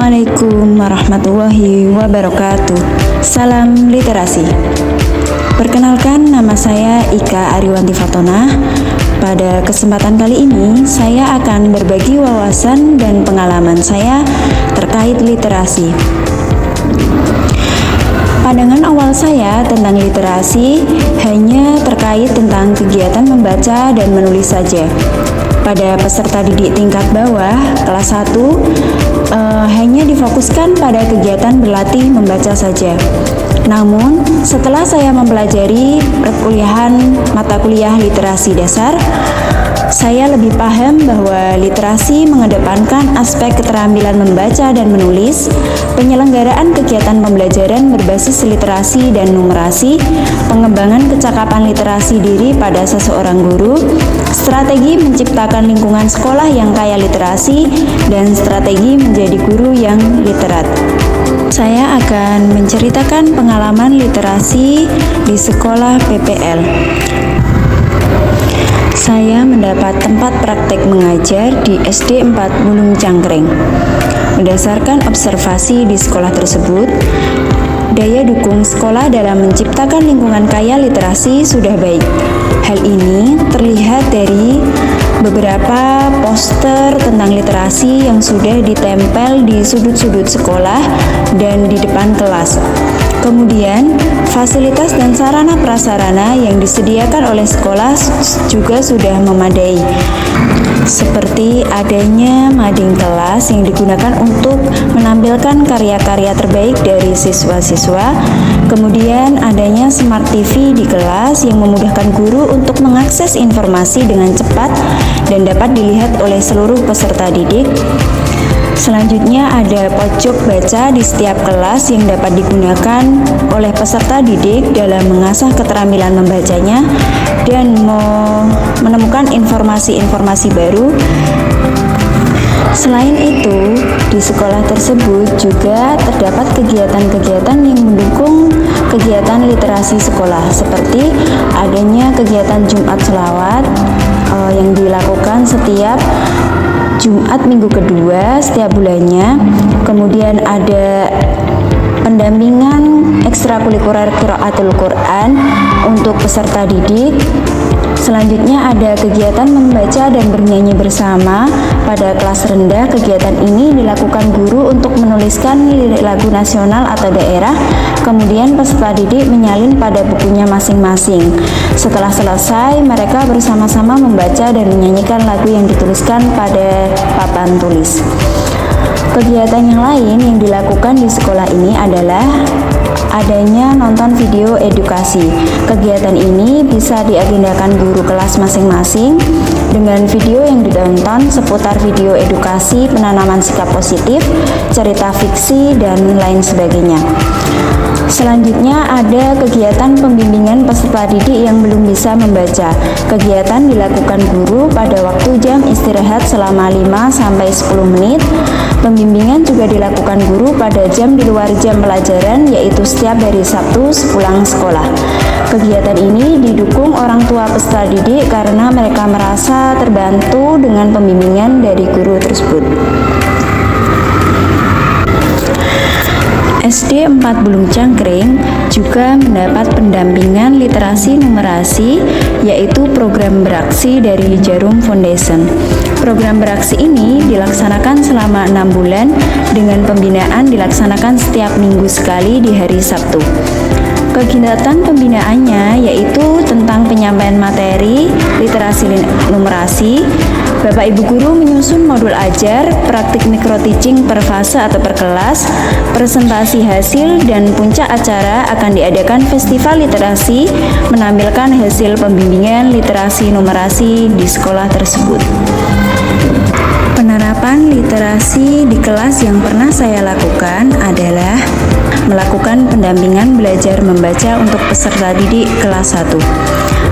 Assalamualaikum warahmatullahi wabarakatuh. Salam literasi. Perkenalkan, nama saya Ika Ariwanti Fatona. Pada kesempatan kali ini, saya akan berbagi wawasan dan pengalaman saya terkait literasi. Pandangan awal saya tentang literasi hanya terkait tentang kegiatan membaca dan menulis saja. Pada peserta didik tingkat bawah, kelas 1, hanya difokuskan pada kegiatan berlatih membaca saja. Namun, setelah saya mempelajari perkuliahan mata kuliah literasi dasar, saya lebih paham bahwa literasi mengedepankan aspek keterampilan membaca dan menulis, penyelenggaraan kegiatan pembelajaran berbasis literasi dan numerasi, pengembangan kecakapan literasi diri pada seseorang guru, strategi menciptakan lingkungan sekolah yang kaya literasi, dan strategi menjadi guru yang literat. Saya akan menceritakan pengalaman literasi di sekolah PPL. Saya mendapat tempat praktek mengajar di SD 4 Bulung Cangkring. Berdasarkan observasi di sekolah tersebut, daya dukung sekolah dalam menciptakan lingkungan kaya literasi sudah baik. Hal ini terlihat dari beberapa poster tentang literasi yang sudah ditempel di sudut-sudut sekolah dan di depan kelas. Kemudian, fasilitas dan sarana prasarana yang disediakan oleh sekolah juga sudah memadai, seperti adanya mading kelas yang digunakan untuk menampilkan karya-karya terbaik dari siswa-siswa. Kemudian adanya smart TV di kelas yang memudahkan guru untuk mengakses informasi dengan cepat dan dapat dilihat oleh seluruh peserta didik. Selanjutnya ada pojok baca di setiap kelas yang dapat digunakan oleh peserta didik dalam mengasah keterampilan membacanya dan menemukan informasi-informasi baru. Selain itu, di sekolah tersebut juga terdapat kegiatan-kegiatan yang mendukung kegiatan literasi sekolah, seperti adanya kegiatan Jumat Selawat yang dilakukan setiap Jumat minggu kedua setiap bulannya. Kemudian ada pendampingan ekstrakurikuler Qiraatul Quran untuk peserta didik. Selanjutnya ada kegiatan membaca dan bernyanyi bersama. Pada kelas rendah, kegiatan ini dilakukan guru untuk menuliskan lirik lagu nasional atau daerah. Kemudian peserta didik menyalin pada bukunya masing-masing. Setelah selesai, mereka bersama-sama membaca dan menyanyikan lagu yang dituliskan pada papan tulis. Kegiatan yang lain yang dilakukan di sekolah ini adalah adanya nonton video edukasi. Kegiatan ini bisa diagendakan guru kelas masing-masing dengan video yang ditonton seputar video edukasi, penanaman sikap positif, cerita fiksi, dan lain sebagainya. Selanjutnya ada kegiatan pembimbingan peserta didik yang belum bisa membaca. Kegiatan dilakukan guru pada waktu jam istirahat selama 5-10 menit. Pembimbingan juga dilakukan guru pada jam di luar jam pelajaran, yaitu setiap hari Sabtu sepulang sekolah. Kegiatan ini didukung orang tua peserta didik karena mereka merasa terbantu dengan pembimbingan dari guru tersebut. SD 4 Bulung Cangkring juga mendapat pendampingan literasi numerasi, yaitu program beraksi dari Jarum Foundation. Program beraksi ini dilaksanakan selama 6 bulan dengan pembinaan dilaksanakan setiap minggu sekali di hari Sabtu. Kegiatan pembinaannya yaitu tentang penyampaian materi, literasi numerasi. Bapak Ibu guru menyusun modul ajar, praktik micro teaching per fase atau per kelas, presentasi hasil, dan puncak acara akan diadakan festival literasi menampilkan hasil pembimbingan literasi numerasi di sekolah tersebut. Penerapan literasi di kelas yang pernah saya lakukan adalah melakukan pendampingan belajar membaca untuk peserta didik kelas 1.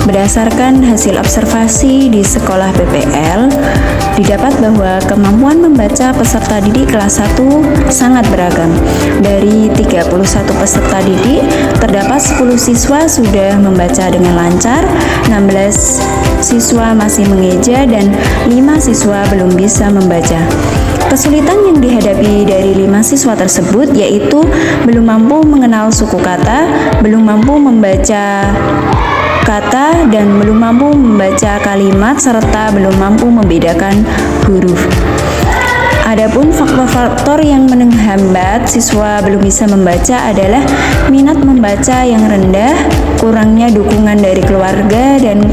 Berdasarkan hasil observasi di sekolah PPL, didapat bahwa kemampuan membaca peserta didik kelas 1 sangat beragam. Dari 31 peserta didik, terdapat 10 siswa sudah membaca dengan lancar, 16 siswa masih mengeja, dan 5 siswa belum bisa membaca. Kesulitan yang dihadapi dari 5 siswa tersebut yaitu belum mampu mengenal suku kata, belum mampu membaca kata, dan belum mampu membaca kalimat, serta belum mampu membedakan huruf. Adapun faktor-faktor yang menghambat siswa belum bisa membaca adalah minat membaca yang rendah, kurangnya dukungan dari keluarga, dan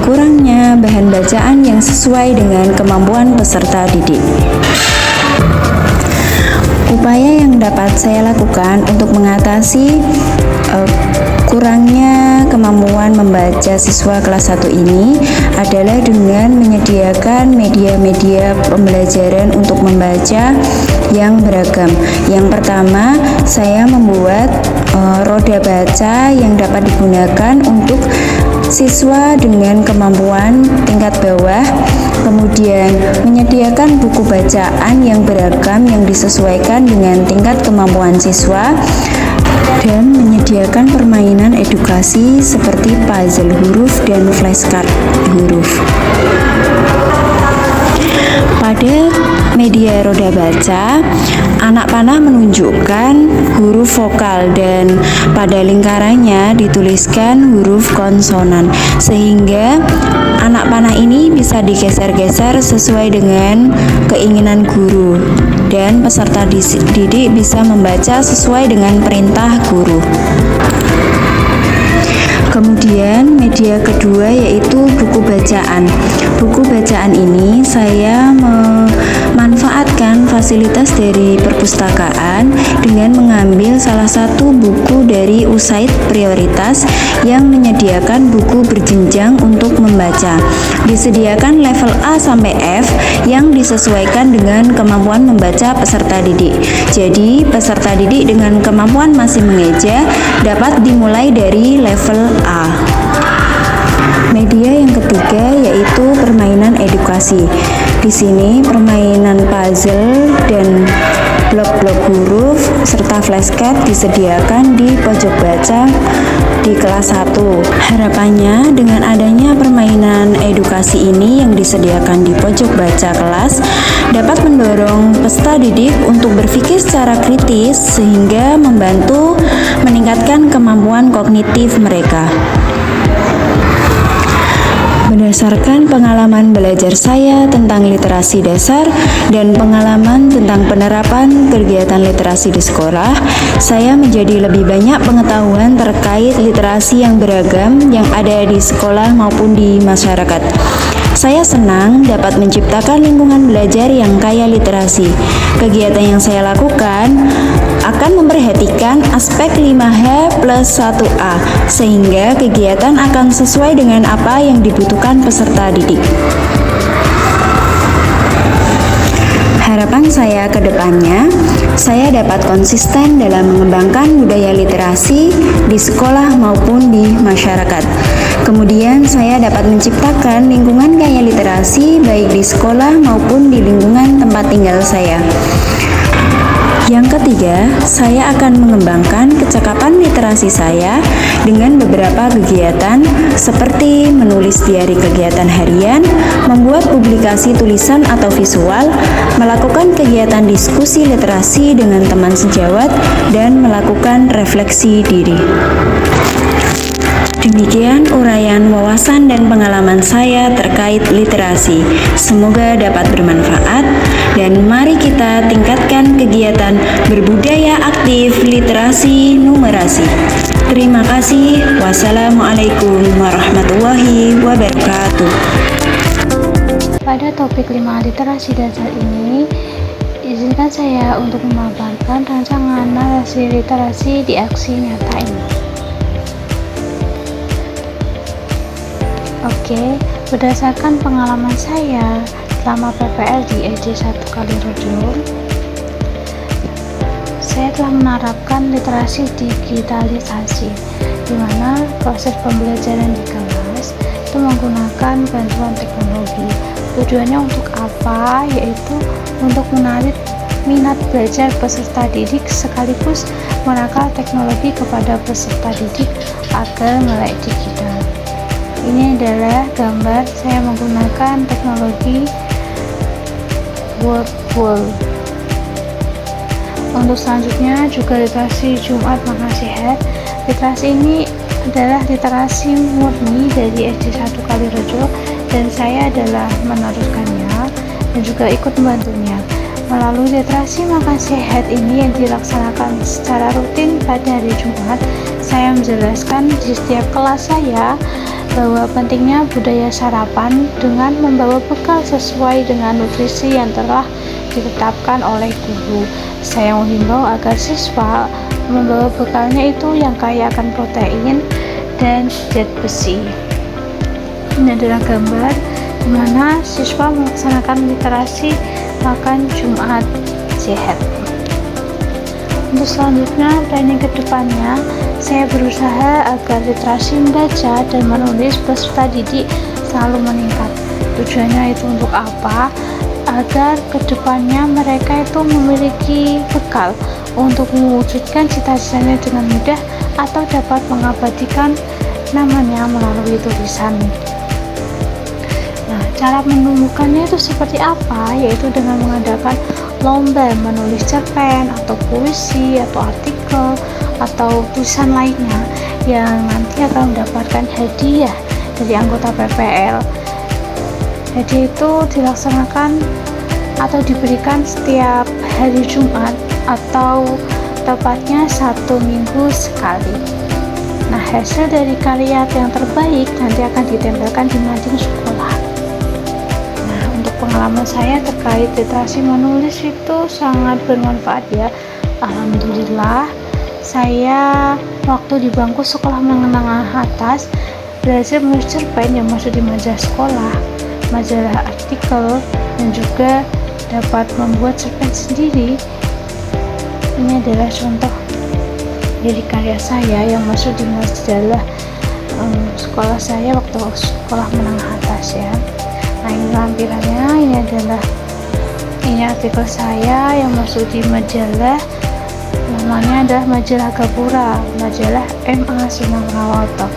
kurangnya bahan bacaan yang sesuai dengan kemampuan peserta didik. Upaya yang dapat saya lakukan untuk mengatasi kurangnya kemampuan membaca siswa kelas 1 ini adalah dengan menyediakan media-media pembelajaran untuk membaca yang beragam. Yang pertama, saya membuat roda baca yang dapat digunakan untuk siswa dengan kemampuan tingkat bawah, kemudian menyediakan buku bacaan yang beragam yang disesuaikan dengan tingkat kemampuan siswa, dan menyediakan permainan edukasi seperti puzzle huruf dan flashcard huruf. Pada media roda baca, anak panah menunjukkan huruf vokal dan pada lingkarannya dituliskan huruf konsonan, sehingga anak panah ini bisa digeser-geser sesuai dengan keinginan guru, dan peserta didik bisa membaca sesuai dengan perintah guru. Kemudian media kedua yaitu buku bacaan. Buku bacaan ini saya memanfaatkan fasilitas dari perpustakaan dengan mengambil salah satu buku dari USAID prioritas yang menyediakan buku berjenjang untuk membaca. Disediakan level A sampai F yang disesuaikan dengan kemampuan membaca peserta didik. Jadi, peserta didik dengan kemampuan masih mengeja dapat dimulai dari level A. Media yang ketiga yaitu permainan edukasi. Di sini permainan puzzle dan blok-blok huruf serta flashcard disediakan di pojok baca di kelas 1. Harapannya dengan adanya permainan edukasi ini yang disediakan di pojok baca kelas dapat mendorong peserta didik untuk berpikir secara kritis sehingga membantu meningkatkan kemampuan kognitif mereka. Berdasarkan pengalaman belajar saya tentang literasi dasar dan pengalaman tentang penerapan kegiatan literasi di sekolah, saya menjadi lebih banyak pengetahuan terkait literasi yang beragam yang ada di sekolah maupun di masyarakat. Saya senang dapat menciptakan lingkungan belajar yang kaya literasi. Kegiatan yang saya lakukan akan memperhatikan aspek 5H plus 1A, sehingga kegiatan akan sesuai dengan apa yang dibutuhkan peserta didik. Harapan saya ke depannya, saya dapat konsisten dalam mengembangkan budaya literasi di sekolah maupun di masyarakat. Kemudian saya dapat menciptakan lingkungan kaya literasi baik di sekolah maupun di lingkungan tempat tinggal saya. Yang ketiga, saya akan mengembangkan kecakapan literasi saya dengan beberapa kegiatan seperti menulis diari kegiatan harian, membuat publikasi tulisan atau visual, melakukan kegiatan diskusi literasi dengan teman sejawat, dan melakukan refleksi diri. Demikian uraian wawasan dan pengalaman saya terkait literasi. Semoga dapat bermanfaat dan mari kita tingkatkan kegiatan berbudaya aktif literasi numerasi. Terima kasih. Wassalamualaikum warahmatullahi wabarakatuh. Pada topik 5 literasi dasar ini, izinkan saya untuk memaparkan rancangan narasi literasi di aksi nyata ini. Oke, berdasarkan pengalaman saya selama PPL di EJ 1 Kalirejung, saya telah menerapkan literasi digitalisasi, di mana proses pembelajaran di kelas itu menggunakan bantuan teknologi. Tujuannya untuk apa? Yaitu untuk menarik minat belajar peserta didik sekaligus menakar teknologi kepada peserta didik agar melek digital. Ini adalah gambar saya menggunakan teknologi Wordwall. Untuk selanjutnya juga literasi Jumat Makan Sehat. Literasi ini adalah literasi murni dari SD 1 Kalirejo dan saya adalah meneruskannya dan juga ikut membantunya. Melalui literasi makan sehat ini yang dilaksanakan secara rutin pada hari Jumat, saya menjelaskan di setiap kelas saya bahwa pentingnya budaya sarapan dengan membawa bekal sesuai dengan nutrisi yang telah ditetapkan oleh guru. Saya menghimbau agar siswa membawa bekalnya itu yang kaya akan protein dan zat besi. Ini adalah gambar di mana siswa melaksanakan literasi makan Jumat sehat. Untuk selanjutnya, planning kedepannya, saya berusaha agar literasi membaca dan menulis peserta didik selalu meningkat. Tujuannya itu untuk apa? Agar kedepannya mereka itu memiliki bekal untuk mewujudkan cita-citanya dengan mudah atau dapat mengabadikan namanya melalui tulisan. Nah, cara menemukannya itu seperti apa? Yaitu dengan mengadakan lomba menulis cerpen atau puisi atau artikel atau tulisan lainnya yang nanti akan mendapatkan hadiah dari anggota PPL. Hadiah itu dilaksanakan atau diberikan setiap hari Jumat atau tepatnya 1 minggu sekali. Nah, hasil dari karya yang terbaik nanti akan ditempelkan di mading sekolah. Pengalaman saya terkait literasi menulis itu sangat bermanfaat ya. Alhamdulillah, saya waktu di bangku sekolah menengah atas belajar menulis cerpen yang masuk di majalah sekolah, majalah artikel, dan juga dapat membuat cerpen sendiri. Ini adalah contoh dari karya saya yang masuk di majalah sekolah saya waktu sekolah menengah atas ya. Nah, ini lampirannya, ini artikel saya yang masuk di majalah, namanya adalah majalah Gapura, majalah MA Sunan Rawoto.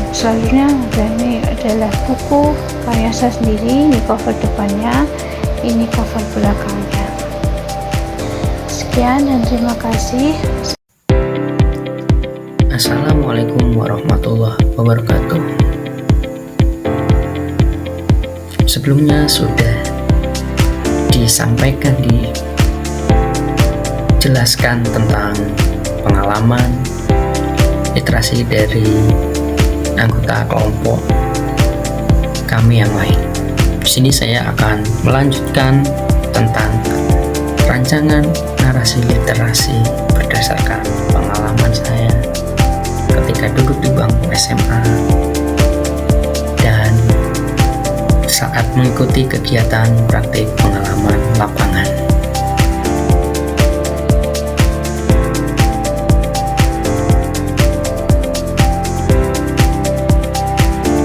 Selanjutnya ini adalah buku karya saya sendiri, ini cover depannya, ini cover belakangnya. Sekian dan terima kasih. Assalamualaikum warahmatullahi wabarakatuh. Sebelumnya sudah disampaikan, dijelaskan tentang pengalaman literasi dari anggota kelompok kami yang lain. Di sini saya akan melanjutkan tentang rancangan narasi literasi berdasarkan pengalaman saya ketika duduk di bangku SMA dan saat mengikuti kegiatan praktik pengalaman lapangan.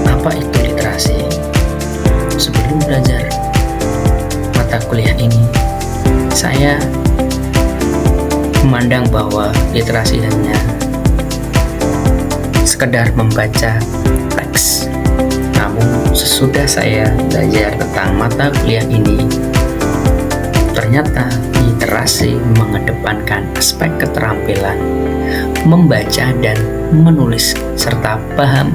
Apa itu literasi? Sebelum belajar mata kuliah ini, saya memandang bahwa literasi hanya sekedar membaca teks. Namun sesudah saya belajar tentang mata kuliah ini, ternyata literasi mengedepankan aspek keterampilan membaca dan menulis serta paham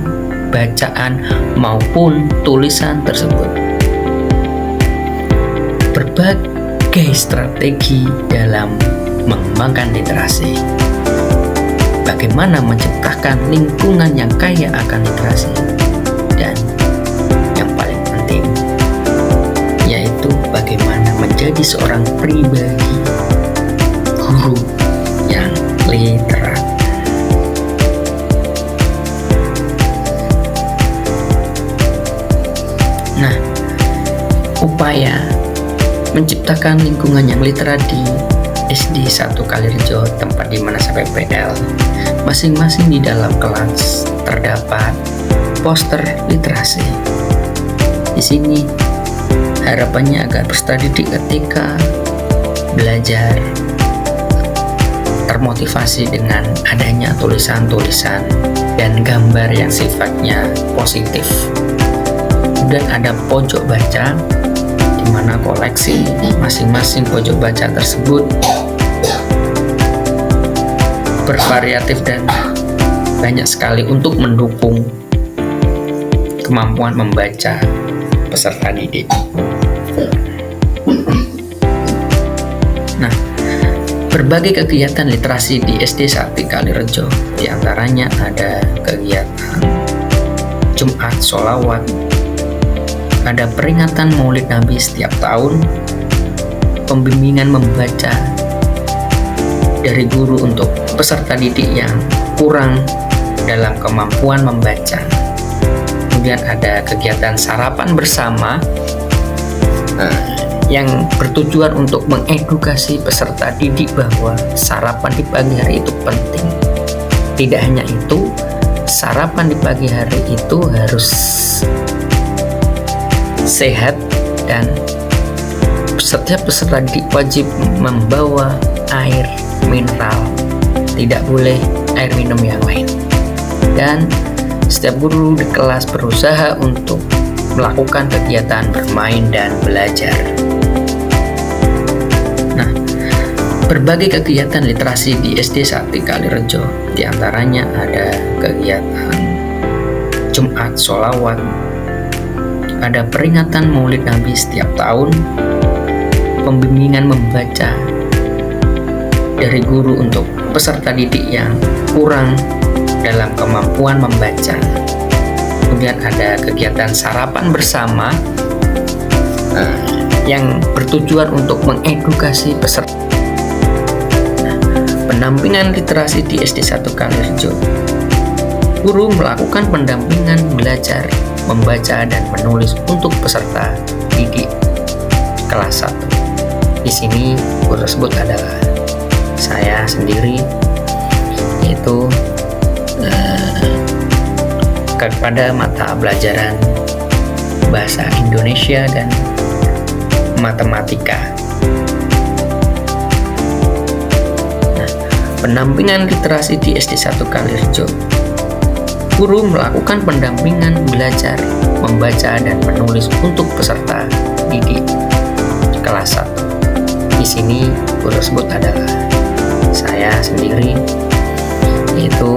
bacaan maupun tulisan tersebut. Berbagai strategi dalam mengembangkan literasi. Bagaimana menciptakan lingkungan yang kaya akan literasi, dan yang paling penting yaitu bagaimana menjadi seorang pribadi guru yang literat. Nah, upaya menciptakan lingkungan yang literat di SD 1 Kalirejo, tempat di mana saya PPL. Masing-masing di dalam kelas terdapat poster literasi. Di sini harapannya agar peserta didik ketika belajar termotivasi dengan adanya tulisan-tulisan dan gambar yang sifatnya positif. Dan ada pojok baca, di mana koleksi masing-masing pojok baca tersebut bervariatif dan banyak sekali untuk mendukung kemampuan membaca peserta didik. Nah, berbagai kegiatan literasi di SD Sakti Kalirejo, diantaranya ada kegiatan Jumat Sholawat, ada peringatan Maulid Nabi setiap tahun, pembimbingan membaca dari guru untuk peserta didik yang kurang dalam kemampuan membaca. Kemudian ada kegiatan sarapan bersama yang bertujuan untuk mengedukasi peserta didik bahwa sarapan di pagi hari itu penting. Tidak hanya itu, sarapan di pagi hari itu harus sehat dan setiap peserta didik wajib membawa air mineral, tidak boleh air minum yang lain. Dan setiap guru di kelas berusaha untuk melakukan kegiatan bermain dan belajar. Nah, berbagai kegiatan literasi di SD Sakti Kalirejo, diantaranya ada kegiatan Jumat Sholawat, ada peringatan Maulid Nabi setiap tahun, pembimbingan membaca dari guru untuk peserta didik yang kurang dalam kemampuan membaca. Kemudian ada kegiatan sarapan bersama yang bertujuan untuk mengedukasi peserta. Pendampingan literasi di SD 1 Kalirejo. Guru melakukan pendampingan belajar membaca dan menulis untuk peserta didik kelas 1. Di sini guru tersebut adalah saya sendiri, yaitu kepada mata pelajaran bahasa Indonesia dan matematika. Nah, pendampingan literasi di SD 1 Kalirejo. Guru melakukan pendampingan belajar membaca dan menulis untuk peserta didik kelas 1. Di sini guru tersebut adalah saya sendiri, yaitu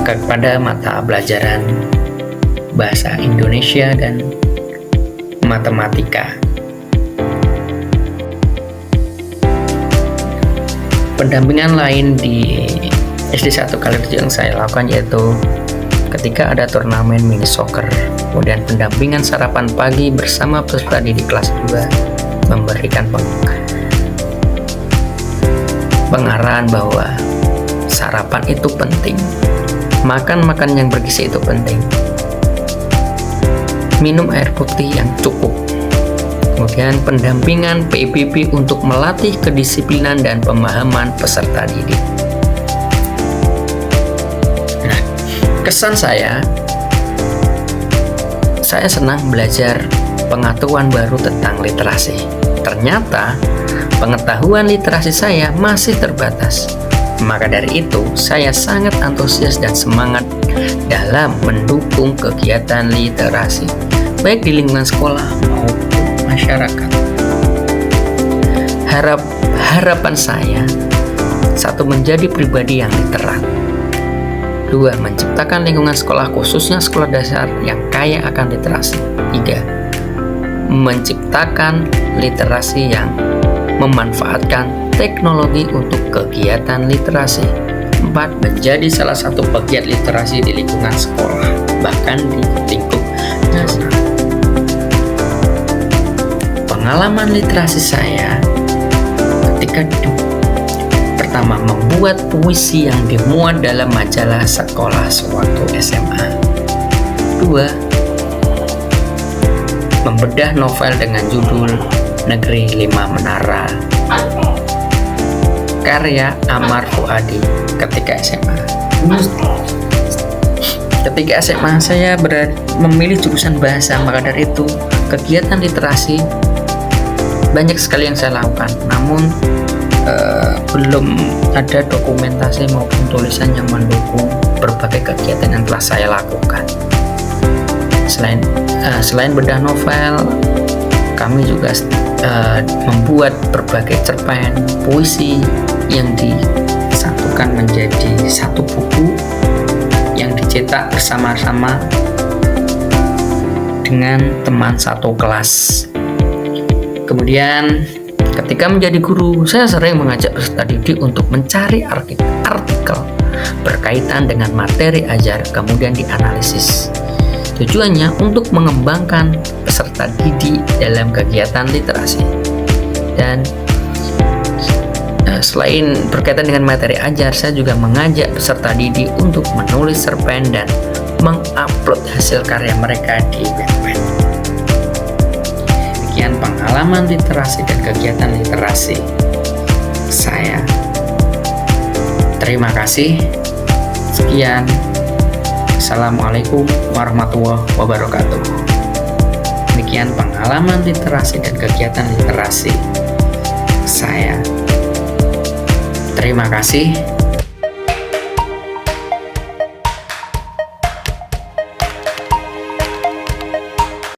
kepada mata pelajaran bahasa Indonesia dan matematika. Pendampingan lain di SD 1 Kalirejo yang saya lakukan yaitu ketika ada turnamen mini soccer, kemudian pendampingan sarapan pagi bersama peserta didik kelas 2, memberikan pengarahan bahwa sarapan itu penting, makan yang bergizi itu penting, minum air putih yang cukup. Kemudian pendampingan PIBB untuk melatih kedisiplinan dan pemahaman peserta didik. Nah, kesan saya senang belajar pengetahuan baru tentang literasi. Ternyata pengetahuan literasi saya masih terbatas. Maka dari itu, saya sangat antusias dan semangat dalam mendukung kegiatan literasi, baik di lingkungan sekolah maupun masyarakat. Harapan saya, 1. Menjadi pribadi yang literat. 2. Menciptakan lingkungan sekolah khususnya sekolah dasar yang kaya akan literasi. 3. Menciptakan literasi yang memanfaatkan teknologi untuk kegiatan literasi. 4. Menjadi salah satu pegiat literasi di lingkungan sekolah, bahkan di lingkup nasional. Pengalaman literasi saya ketika pertama membuat puisi yang dimuat dalam majalah sekolah sewaktu SMA. 2. Membedah novel dengan judul Negeri 5 Menara, karya Amar Fuadi. Ketika SMA saya memilih jurusan bahasa, maka dari itu kegiatan literasi banyak sekali yang saya lakukan, namun belum ada dokumentasi maupun tulisan yang mendukung berbagai kegiatan yang telah saya lakukan. Selain bedah novel, kami juga membuat berbagai cerpen puisi yang disatukan menjadi satu buku yang dicetak bersama-sama dengan teman satu kelas. Kemudian ketika menjadi guru, saya sering mengajak peserta didik untuk mencari artikel berkaitan dengan materi ajar, kemudian dianalisis. Tujuannya untuk mengembangkan peserta didik dalam kegiatan literasi. Dan selain berkaitan dengan materi ajar, saya juga mengajak peserta didik untuk menulis cerpen dan mengupload hasil karya mereka di website. Demikian pengalaman literasi dan kegiatan literasi saya. Terima kasih. Sekian. Assalamualaikum warahmatullahi wabarakatuh. Demikian pengalaman literasi dan kegiatan literasi saya. Terima kasih.